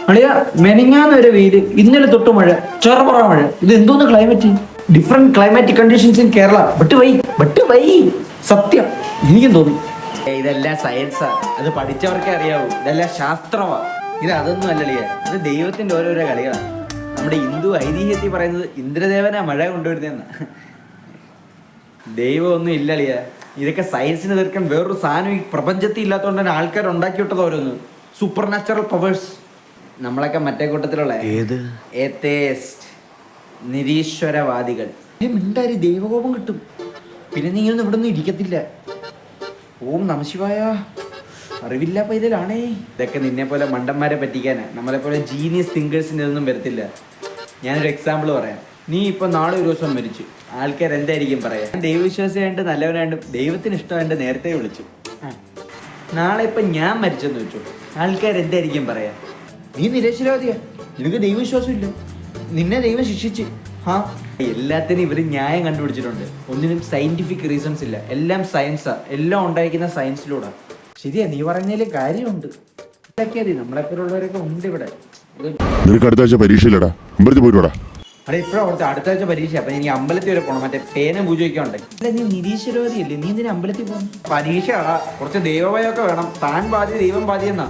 അളിയ മെനങ്ങാന്ന് വരെ വെയില്, ഇന്നലെ തൊട്ട് മഴ, ചെറുപറ മഴ. ഇത് എന്തോന്ന് climate? Different climatic conditions in Kerala. But why സത്യം എനിക്കും തോന്നി. ഇതെല്ലാം സയൻസാ, അത് പഠിച്ചവർക്കേ അറിയാവൂ. ഇതെല്ലാം ശാസ്ത്രമാ. ഇത് അതൊന്നും അല്ലളിയ, ഇത് ദൈവത്തിന്റെ ഓരോരോ കളികളാണ്. നമ്മുടെ ഹിന്ദു ഐതിഹ്യത്തിൽ പറയുന്നത് ഇന്ദ്രദേവനാ മഴ കൊണ്ടുവരുന്നതെന്നാ. ദൈവമൊന്നും ഇല്ലളിയ, ഇതൊക്കെ സയൻസിന് തീർക്കാൻ വേറൊരു സാധനം ഈ പ്രപഞ്ചത്തിൽ ഇല്ലാത്തതുകൊണ്ട് തന്നെ ആൾക്കാർ ഉണ്ടാക്കി വിട്ടത് ഓരോന്ന് സൂപ്പർ നാച്ചുറൽ പവേഴ്സ്. നമ്മളൊക്കെ മറ്റേ കൂട്ടത്തിലുള്ള ഏത്തേസ്റ്റ്, നിരീശ്വരവാദികൾ. മിണ്ടാരി ദൈവകോപം കിട്ടും. പിന്നെ നീ ഒന്നും ഇവിടെ ഒന്നും ഇരിക്കത്തില്ല. ഓം നമശിവായ. അറിവില്ല പൈതലാണേ. ഇതൊക്കെ നിന്നെ പോലെ മണ്ടന്മാരെ പറ്റിക്കാനാ. നമ്മളെ പോലെ ജീനിയസ് തിങ്കേഴ്സിൻ്റെ ഒന്നും വരത്തില്ല. ഞാനൊരു എക്സാമ്പിൾ പറയാം. നീ ഇപ്പം നാളെ ഒരു ദിവസം മരിച്ചു, ആൾക്കാർ എന്തായിരിക്കും പറയാ? ദൈവവിശ്വാസിയായിട്ട് നല്ലവനായിട്ട് ദൈവത്തിന് ഇഷ്ടമായിട്ട് നേരത്തെ വിളിച്ചു. നാളെ ഇപ്പം ഞാൻ മരിച്ചെന്ന് വെച്ചു, ആൾക്കാർ എന്തായിരിക്കും പറയാ? നീ നിരക്ഷരവാദിയാ, നിനക്ക് ദൈവവിശ്വാസം ഇല്ല, നിന്നെ ദൈവം ശിക്ഷിച്ച്. എല്ലാത്തിനും ഇവർ ന്യായം കണ്ടുപിടിച്ചിട്ടുണ്ട്. ഒന്നിനും സയന്റിഫിക് റീസൺസ് ഇല്ല. എല്ലാം സയൻസാ. എല്ലാം ഉണ്ടായിരിക്കുന്ന സയൻസിലൂടെ. ശരിയാ, നീ പറഞ്ഞതിൽ കാര്യമുണ്ട്. നമ്മളെപ്പോലുള്ളവരൊക്കെ ഉണ്ട് ഇവിടെ. നിനക്ക് അടുത്ത ആഴ്ച പരീക്ഷയില്ലടാ, അമ്പലത്തിൽ പോയിട്ടോടാ. അവിടെ ഇപ്പോഴും അവിടുത്തെ അടുത്ത ആഴ്ച പരീക്ഷ. അപ്പൊ എനിക്ക് അമ്പലത്തിൽ വരെ പോകണം, മറ്റേ പേന പൂജ വയ്ക്കാണ്ട്. അല്ല, നീ നിരീശ്വരവാദിയല്ലേ, നീ എന്തിനാ അമ്പലത്തിൽ പോകണം? പരീക്ഷ കുറച്ച് ദൈവഭയമൊക്കെ വേണം. താൻ ബാധ്യ ദൈവം ബാധ്യ എന്നാ.